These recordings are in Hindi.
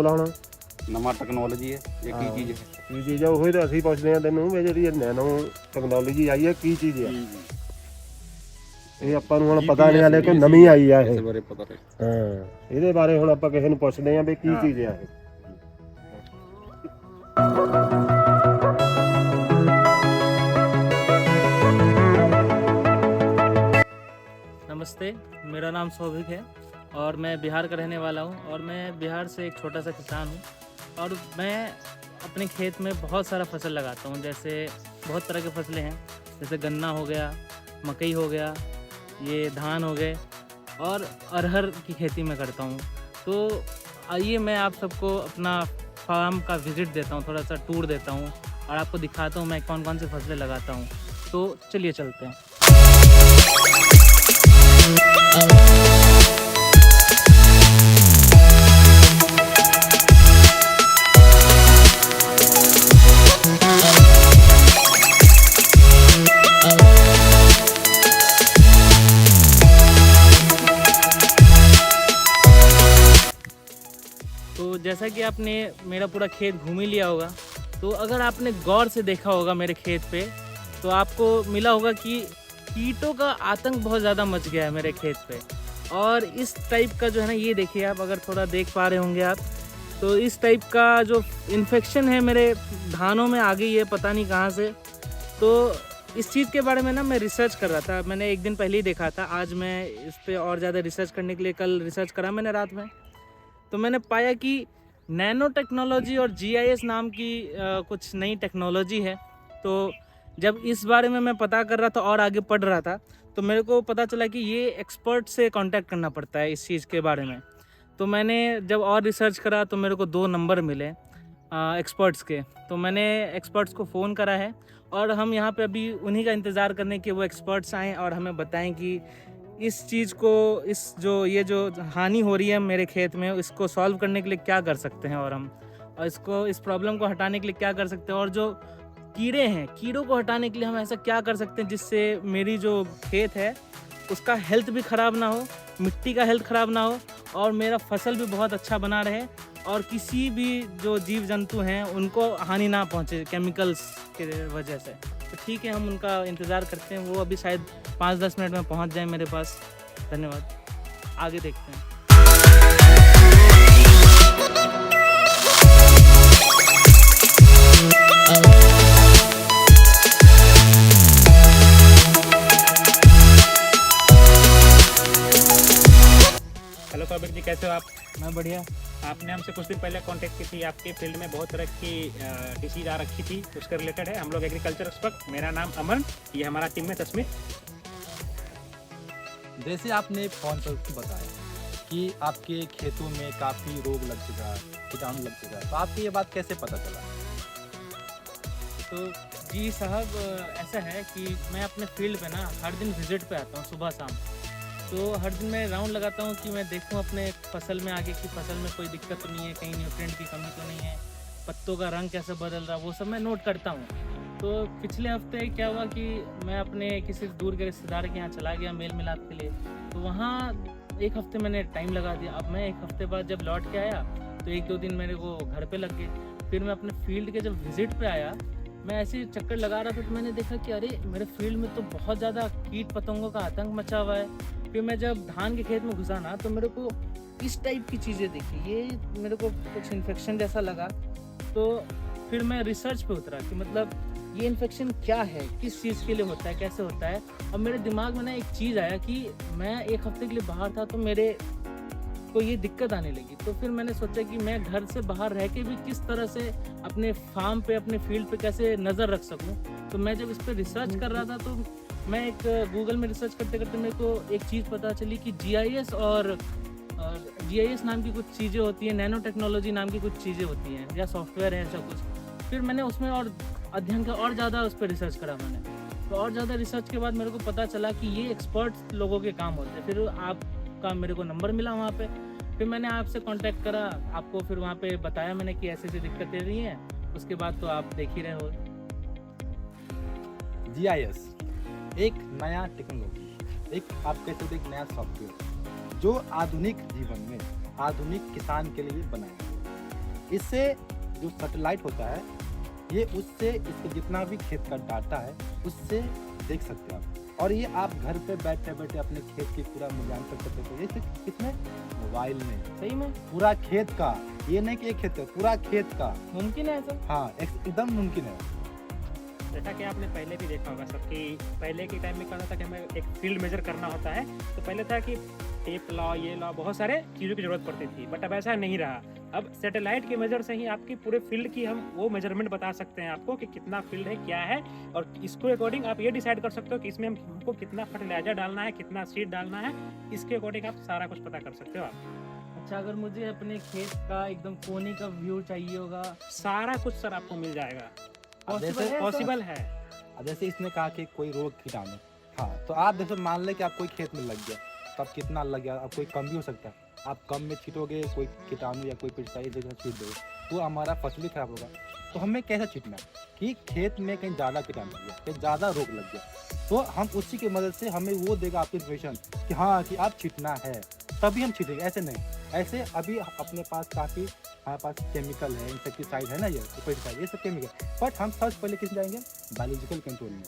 ਬੋਲ ਹੁਣ ਨਵਾਂ ਟੈਕਨੋਲੋਜੀ ਹੈ ਇਹ ਕੀ ਚੀਜ਼ ਹੈ? ਕੀ ਚੀਜ਼ ਆ ਉਹੀ ਤਾਂ ਅਸੀਂ ਪੁੱਛਦੇ ਆ ਤੈਨੂੰ ਵੀ ਜਿਹੜੀ ਨੈਨੋ ਟੈਕਨੋਲੋਜੀ ਆਈ ਹੈ ਕੀ ਚੀਜ਼ ਆ ਇਹ ਆਪਾਂ ਨੂੰ ਹੁਣ ਪਤਾ ਨਹੀਂ ਹਲੇ ਕਿ ਨਵੀਂ ਆਈ ਆ ਇਹ ਬਾਰੇ ਪਤਾ ਨਹੀਂ। ਹਾਂ ਇਹਦੇ ਬਾਰੇ ਹੁਣ ਆਪਾਂ ਕਿਸੇ ਨੂੰ ਪੁੱਛਦੇ ਆ ਵੀ ਕੀ ਚੀਜ਼ ਆ ਇਹ। नमस्ते, मेरा नाम सौभिक है और मैं बिहार का रहने वाला हूँ और मैं बिहार से एक छोटा सा किसान हूँ और मैं अपने खेत में बहुत सारा फसल लगाता हूँ। जैसे बहुत तरह के फसलें हैं, जैसे गन्ना हो गया, मकई हो गया, ये धान हो गए और अरहर की खेती मैं करता हूँ। तो आइए मैं आप सबको अपना फार्म का विज़िट देता हूँ, थोड़ा सा टूर देता हूँ और आपको दिखाता हूँ मैं कौन कौन सी फसलें लगाता हूँ। तो चलिए चलते हैं। तो जैसा कि आपने मेरा पूरा खेत घूम ही लिया होगा, तो अगर आपने गौर से देखा होगा मेरे खेत पे तो आपको मिला होगा कि कीटों का आतंक बहुत ज़्यादा मच गया है मेरे खेत पे। और इस टाइप का जो है ना, ये देखिए आप अगर थोड़ा देख पा रहे होंगे आप, तो इस टाइप का जो इन्फेक्शन है मेरे धानों में आ गई है, पता नहीं कहाँ से। तो इस चीज़ के बारे में ना मैं रिसर्च कर रहा था, मैंने एक दिन पहले ही देखा था। आज मैं इस पर और ज़्यादा रिसर्च करने के लिए कल रिसर्च करा मैंने रात में, तो मैंने पाया कि नैनो टेक्नोलॉजी और GIS नाम की कुछ नई टेक्नोलॉजी है। तो जब इस बारे में मैं पता कर रहा था और आगे पढ़ रहा था तो मेरे को पता चला कि ये एक्सपर्ट से कांटेक्ट करना पड़ता है इस चीज़ के बारे में। तो मैंने जब और रिसर्च करा तो मेरे को 2 नंबर मिले एक्सपर्ट्स के। तो मैंने एक्सपर्ट्स को फ़ोन करा है और हम यहाँ पे अभी उन्हीं का इंतज़ार करने कि वो एक्सपर्ट्स आएँ और हमें बताएं कि इस चीज़ को, इस ये जो हानि हो रही है मेरे खेत में, इसको सॉल्व करने के लिए क्या कर सकते हैं और हम, और इसको, इस प्रॉब्लम को हटाने के लिए क्या कर सकते हैं, और जो कीड़े हैं, कीड़ों को हटाने के लिए हम ऐसा क्या कर सकते हैं जिससे मेरी जो खेत है उसका हेल्थ भी ख़राब ना हो, मिट्टी का हेल्थ ख़राब ना हो और मेरा फसल भी बहुत अच्छा बना रहे और किसी भी जो जीव जंतु हैं उनको हानि ना पहुँचे केमिकल्स के वजह से। तो ठीक है, हम उनका इंतज़ार करते हैं, वो अभी शायद 5-10 मिनट में पहुँच जाए मेरे पास। धन्यवाद, आगे देखते हैं। हेलो सौभिक जी, कैसे हो आप? मैं बढ़िया। आपने हमसे कुछ दिन पहले कांटेक्ट की थी, आपके फील्ड में बहुत तरह की डिसीज आ रखी थी, उसके रिलेटेड है। हम लोग एग्रीकल्चर एक्सपर्ट, मेरा नाम अमन, ये हमारा टीम में तस्मीर। जैसे आपने फोन पर बताया कि आपके खेतों में काफ़ी रोग लग चुका है, कीटाणु लग चुका है, तो आपको ये बात कैसे पता चला? तो जी साहब, ऐसा है कि मैं अपने फील्ड पे ना हर दिन विज़िट पे आता हूँ सुबह शाम। तो हर दिन मैं राउंड लगाता हूँ कि मैं देखूँ अपने फसल में आगे की फसल में कोई दिक्कत तो नहीं है, कहीं न्यूट्रिएंट की कमी तो नहीं है, पत्तों का रंग कैसे बदल रहा है, वो सब मैं नोट करता हूँ। तो पिछले हफ्ते क्या हुआ कि मैं अपने किसी दूर के रिश्तेदार के यहाँ चला गया मेल मिलाप के लिए, तो वहाँ 1 हफ्ते मैंने टाइम लगा दिया। अब मैं 1 हफ्ते बाद जब लौट के आया तो 1-2 दिन मेरे को घर पे लग गए। फिर मैं अपने फील्ड के जब विज़िट पे आया, मैं ऐसे ही चक्कर लगा रहा था तो मैंने देखा कि अरे मेरे फील्ड में तो बहुत ज़्यादा कीट पतंगों का आतंक मचा हुआ है। फिर मैं जब धान के खेत में घुसा ना तो मेरे को इस टाइप की चीज़ें दिखी, ये मेरे को कुछ इन्फेक्शन जैसा लगा। तो फिर मैं रिसर्च पे उतरा कि मतलब ये इन्फेक्शन क्या है, किस चीज़ के लिए होता है, कैसे होता है। और मेरे दिमाग में ना एक चीज़ आया कि मैं 1 हफ्ते के लिए बाहर था तो मेरे को ये दिक्कत आने लगी। तो फिर मैंने सोचा कि मैं घर से बाहर रह के भी किस तरह से अपने फार्म पे, अपने फील्ड पे कैसे नज़र रख सकूं। तो मैं जब इस पर रिसर्च कर रहा था तो मैं एक गूगल में रिसर्च करते करते मेरे को एक चीज़ पता चली कि GIS और GIS नाम की कुछ चीज़ें होती हैं, नैनो टेक्नोलॉजी नाम की कुछ चीज़ें होती हैं या सॉफ्टवेयर है ऐसा कुछ। फिर मैंने उसमें और अध्ययन का और ज़्यादा उस पर रिसर्च करा मैंने। तो और ज़्यादा रिसर्च के बाद मेरे को पता चला कि ये एक्सपर्ट लोगों के काम होते हैं। फिर आपका मेरे को नंबर मिला वहाँ पे, फिर मैंने आपसे कांटेक्ट करा, आपको फिर वहाँ पे बताया मैंने कि ऐसी ऐसी दिक्कतें रही हैं। उसके बाद तो आप देख ही रहे हो। GIS एक नया टेक्नोलॉजी, एक आप कह सकते एक नया सॉफ्टवेयर जो आधुनिक जीवन में आधुनिक किसान के लिए बनाया गया। इससे जो सैटेलाइट होता है ये उससे इसके जितना भी खेत का डाटा है उससे देख सकते हैं आप। और ये आप घर पे बैठे बैठे अपने खेत की पूरा मूल्यांकन कर सकते हो। ये सिर्फ किसमें? मोबाइल में। सही में पूरा खेत का, ये नहीं कि एक खेत का, पूरा खेत का। मुमकिन है ऐसा? हाँ, एकदम मुमकिन है। जैसा कि आपने पहले भी देखा होगा सब कि पहले के टाइम में क्या होता था कि हमें एक फील्ड मेजर करना होता है, तो पहले था कि टेप लाओ, ये लाओ, बहुत सारे चीज़ों की ज़रूरत पड़ती थी। बट अब ऐसा नहीं रहा। अब सैटेलाइट के मेजर से ही आपकी पूरे फील्ड की हम वो मेजरमेंट बता सकते हैं आपको कि कितना फील्ड है, क्या है, और इसको अकॉर्डिंग आप ये डिसाइड कर सकते हो कि इसमें हमको कितना फर्टिलाइजर डालना है, कितना सीड डालना है। इसके अकॉर्डिंग आप सारा कुछ पता कर सकते हो आप। अच्छा, अगर मुझे अपने खेत का एकदम कोने का व्यू चाहिए होगा, सारा कुछ सर आपको मिल जाएगा। पॉसिबल है? पॉसिबल है। अब जैसे इसने कहा कि कोई रोग कीटाणु, हाँ, तो आप जैसे मान लें कि आप कोई खेत में लग गया, तो आप कितना लग गया, अब कोई कम भी हो सकता है। आप कम में छीटोगे, कोई कीटाणु या कोई पेस्टिसाइड जगह छीट दोगे तो हमारा फसल भी खराब होगा। तो हमें कैसे छीटना है कि खेत में कहीं ज़्यादा कीटाणु लग गया, कहीं ज़्यादा रोग लग गया, तो हम उसी की मदद से हमें वो देगा आपकी इन्फॉर्मेशन कि हाँ कि आप छीटना है, तभी हम छीटेंगे। ऐसे नहीं, ऐसे अभी अपने पास काफ़ी हमारे पास केमिकल है, इंसेक्टिसाइड है ना, ये पेस्टिसाइड, ये सब केमिकल। बट हम सबसे पहले किस जाएंगे? बायोलॉजिकल कंट्रोल में,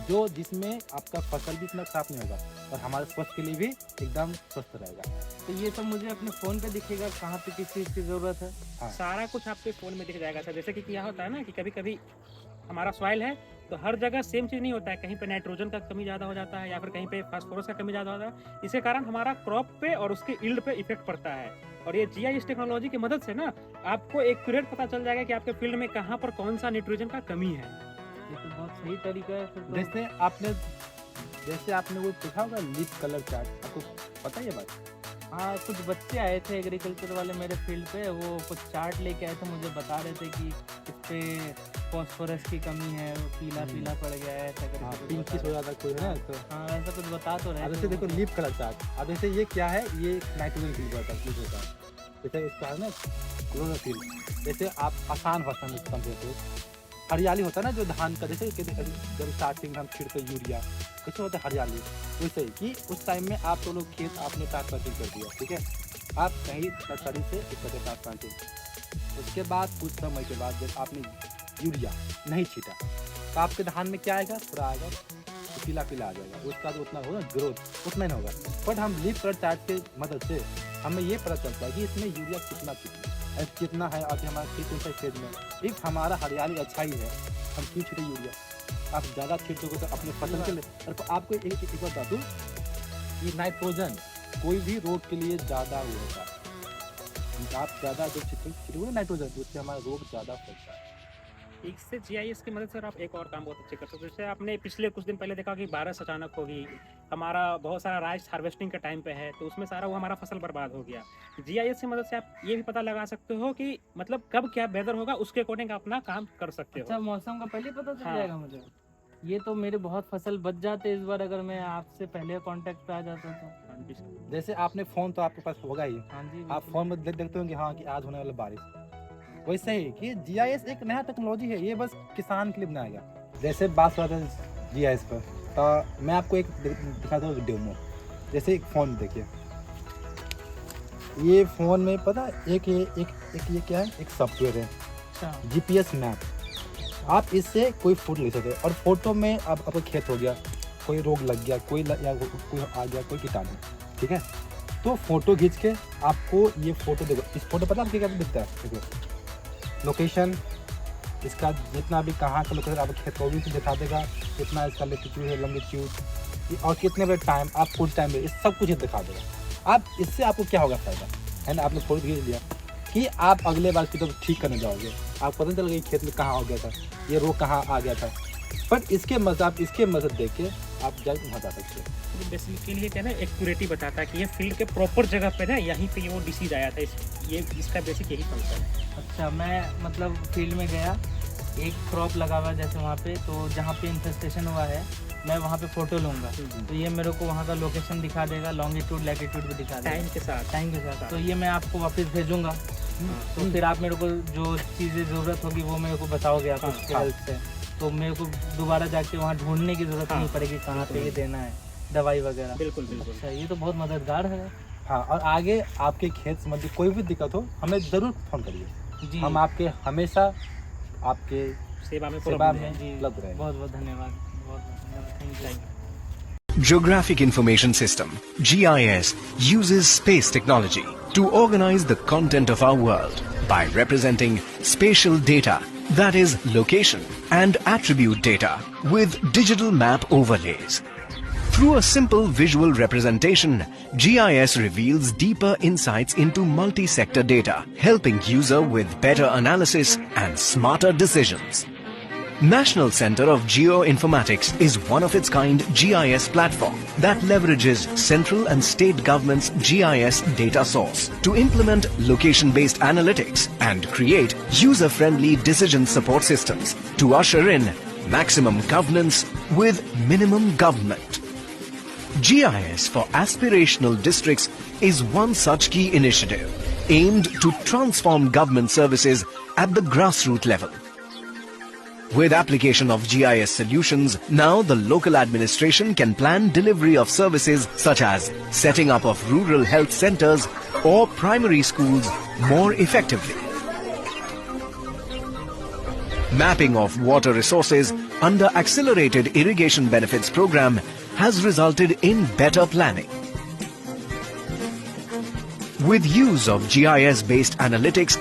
जो जिसमें आपका फसल भी इतना खराब नहीं होगा और हमारे स्वास्थ्य के लिए भी एकदम स्वस्थ रहेगा। तो ये सब मुझे अपने फ़ोन पे दिखेगा कहाँ पे किस चीज़ की ज़रूरत है? हाँ, सारा कुछ आपके फ़ोन में दिख जाएगा सर। जैसे कि क्या होता है ना कि कभी कभी हमारा सॉइल है तो हर जगह सेम चीज़ नहीं होता है, कहीं पे नाइट्रोजन का कमी ज़्यादा हो जाता है या फिर कहीं पे फास्फोरस का कमी ज़्यादा होता है। इसके कारण हमारा क्रॉप पे और उसके यील्ड पे इफेक्ट पड़ता है। और ये GIS टेक्नोलॉजी की मदद से ना आपको एक्यूरेट पता चल जाएगा कि आपके फील्ड में कहाँ पर कौन सा नाइट्रोजन का कमी है। ये तो बहुत सही तरीका है फिर तो। जैसे आपने वो देखा होगा लीफ कलर चार्ट, आपको पता है ये बात? हाँ, कुछ बच्चे आए थे एग्रीकल्चर वाले मेरे फील्ड पे, वो कुछ चार्ट लेके आए थे, मुझे बता रहे थे कि इस पे फास्फोरस की कमी है, वो पीला पीला पड़ गया है, ऐसा करके हाँ, कुछ पिंकिश बता हो रहे जाता है कोई है ना, तो थे। हाँ, ऐसा कुछ बता तो रहे अब थे जैसे वो। देखो लीफ कलर चार्ट, अब जैसे ये क्या है, ये नाइट्रोजन की होता है, होता है। जैसे इसका है ना क्लोरोफिल, जैसे आप आसान भाषा में समझते हो, हरियाली होता है ना जो धान का, जैसे जब स्टार्टिंग में हम छिड़ते यूरिया कैसे होता है हरियाली, वैसे ही कि उस टाइम में आप तो लोग खेत आपने ट्रांसप्लांटिंग कर दिया, ठीक है, आप कहीं नर्सरी से एक करते ट्रांसप्लांटिंग, उसके बाद कुछ समय के बाद जब आपने यूरिया नहीं छीटा तो आपके धान में क्या आएगा, थोड़ा आएगा तो पीला पीला आ जाएगा, उसका जो उतना होगा ग्रोथ उतना नहीं होगा। बट हम लीफ कलर चार्ट की मदद से हमें ये पता चलता है कि इसमें यूरिया कितना है, अभी हमारा खेत कौन सा खेत में, एक हमारा हरियाली अच्छा ही है, हम क्यों छीटे यूरिया? आप ज़्यादा छीटोगे तो अपने फसल के लिए, और आपको एक बात बता दूँ, ये नाइट्रोजन कोई भी रोग के लिए ज़्यादा वो होता है। आप ज़्यादा जो छीटोगे नाइट्रोजन तो उससे हमारा रोग ज़्यादा फैलता है। इससे GIS की मदद से आप एक और काम बहुत अच्छे कर सकते हो। जैसे आपने पिछले कुछ दिन पहले देखा कि बारिश अचानक होगी, हमारा बहुत सारा राइस हार्वेस्टिंग का टाइम पे है, तो उसमें सारा वो हमारा फसल बर्बाद हो गया। GIS की मदद से आप ये भी पता लगा सकते हो कि मतलब कब क्या वेदर होगा, उसके अकॉर्डिंग अपना काम कर सकते हो। अच्छा, मौसम का पहले पता चल हाँ। जाएगा मुझे? ये तो मेरे बहुत फसल बच जाते इस बार अगर मैं आपसे पहले कांटेक्ट पे आ जाता तो। हाँ जी सर। जैसे आपने फ़ोन तो आपके पास होगा ही, हाँ जी, आप फ़ोन में देखते होंगे हाँ कि आज होने वाला बारिश, वैसे ही कि GIS एक नया टेक्नोलॉजी है, ये बस किसान के लिए बनाया गया। जैसे बात कर रहे हैं GIS पर, तो मैं आपको एक दिखाता हूँ डेमो। जैसे एक फ़ोन देखिए, ये फ़ोन में पता एक ये क्या है, एक सॉफ्टवेयर है अच्छा, GPS मैप। आप इससे कोई फोटो ले सकते हो, और फोटो में अब आपका खेत हो गया, कोई रोग लग गया, कोई आ गया, कोई कीटाणु, ठीक है, तो फोटो खींच के आपको ये फोटो देखो, इस फोटो पता आपको क्या दिखता है, देखो लोकेशन, इसका जितना भी कहाँ का लोकेशन आपको खेत को भी दिखा देगा, कितना इसका लेटीट्यूड है, लॉन्गिट्यूड, और कितने बजे टाइम आप कुछ टाइम में, इस सब कुछ दिखा देगा। आप इससे आपको क्या होगा फायदा, है ना, आपने फोटो खींच लिया कि आप अगले बार की तो ठीक करने जाओगे, आप पता चल गई खेत में कहाँ हो गया था, ये रोग कहाँ आ गया था, बट इसके मदद आप इसके मदद देख के आप जल्द वहाँ जा सकते हो। तो बेसिकली ये क्या है ना, एक्यूरेटी बताता है कि ये फील्ड के प्रॉपर जगह पे ना यहीं पे वो डिसीज आया था, इसका बेसिक यही फंक्शन है। अच्छा, मैं मतलब फील्ड में गया, एक क्रॉप लगा हुआ है जैसे वहाँ पे, तो जहाँ पे इन्फेस्टेशन हुआ है मैं वहाँ पे फ़ोटो लूँगा, तो ये मेरे को वहाँ का लोकेशन दिखा देगा, लॉन्गिट्यूड लैटिट्यूड भी दिखा देगा टाइम के साथ। तो ये मैं आपको वापस भेजूँगा, तो फिर आप मेरे को जो चीज़ें ज़रूरत होगी वो मेरे को बताओगे आप उसके हेल्प से, तो मेरे को दोबारा जाके वहाँ ढूंढने की ज़रूरत नहीं पड़ेगी कहाँ पे ये देना है दवाई वगैरह। बिल्कुल बिल्कुल। अच्छा, ये तो बहुत मददगार है। हाँ, और आगे आपके खेत संबंधी कोई भी दिक्कत हो हमें ज़रूर फ़ोन करिए। जी हम आपके हमेशा आपके सेवा में सेवा पूरा में जी उपलब्ध रहे। बहुत बहुत धन्यवाद, बहुत धन्यवाद, thank you. Geographic Information System (GIS) uses space technology to organize the content of our world by representing spatial data, that is location and attribute data, with digital map overlays. Through a simple visual representation, GIS reveals deeper insights into multi-sector data, helping user with better analysis and smarter decisions. National Center of Geoinformatics is one of its kind GIS platform that leverages central and state government's GIS data source to implement location-based analytics and create user-friendly decision support systems to usher in maximum governance with minimum government. GIS for aspirational districts is one such key initiative aimed to transform government services at the grassroots level. With application of GIS solutions, now the local administration can plan delivery of services such as setting up of rural health centers or primary schools more effectively. Mapping of water resources under Accelerated Irrigation Benefits Program has resulted in better planning. With use of GIS-based analytics,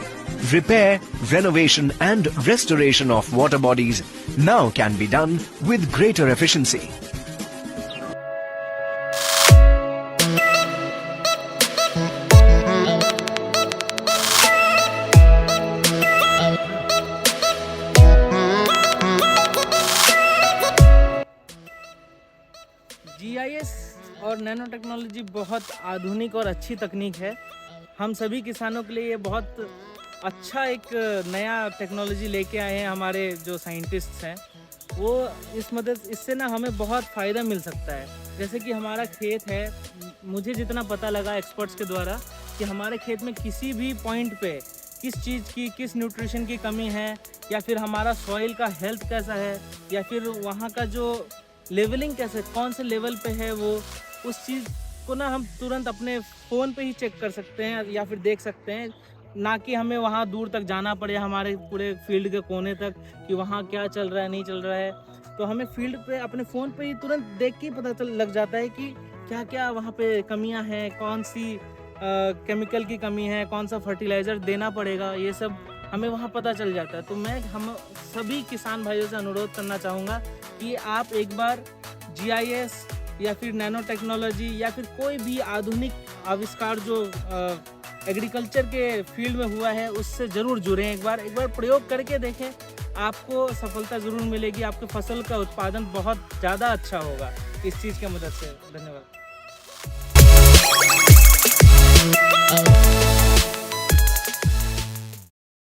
repair, renovation and restoration of water bodies now can be done with greater efficiency. GIS और नैनो टेक्नोलॉजी बहुत आधुनिक और अच्छी तकनीक है। हम सभी किसानों के लिए ये बहुत अच्छा एक नया टेक्नोलॉजी लेके आए हैं हमारे जो साइंटिस्ट्स हैं। वो इससे ना हमें बहुत फ़ायदा मिल सकता है। जैसे कि हमारा खेत है, मुझे जितना पता लगा एक्सपर्ट्स के द्वारा कि हमारे खेत में किसी भी पॉइंट पे किस चीज़ की, किस न्यूट्रिशन की कमी है, या फिर हमारा सॉइल का हेल्थ कैसा है, या फिर वहाँ का जो लेवलिंग कैसे, कौन से लेवल पे है वो, उस चीज़ को ना हम तुरंत अपने फ़ोन पे ही चेक कर सकते हैं या फिर देख सकते हैं, ना कि हमें वहाँ दूर तक जाना पड़े हमारे पूरे फील्ड के कोने तक कि वहाँ क्या चल रहा है, नहीं चल रहा है। तो हमें फील्ड पे अपने फ़ोन पे ही तुरंत देख के ही पता लग जाता है कि क्या क्या वहाँ पे कमियाँ हैं, कौन सी केमिकल की कमी है, कौन सा फर्टिलाइज़र देना पड़ेगा, ये सब हमें वहाँ पता चल जाता है। तो मैं हम सभी किसान भाइयों से अनुरोध करना चाहूँगा कि आप एक बार GIS या फिर नैनो टेक्नोलॉजी या फिर कोई भी आधुनिक आविष्कार जो एग्रीकल्चर के फील्ड में हुआ है उससे ज़रूर जुड़ें। एक बार प्रयोग करके देखें, आपको सफलता ज़रूर मिलेगी। आपके फसल का उत्पादन बहुत ज़्यादा अच्छा होगा इस चीज़ की मदद से। धन्यवाद।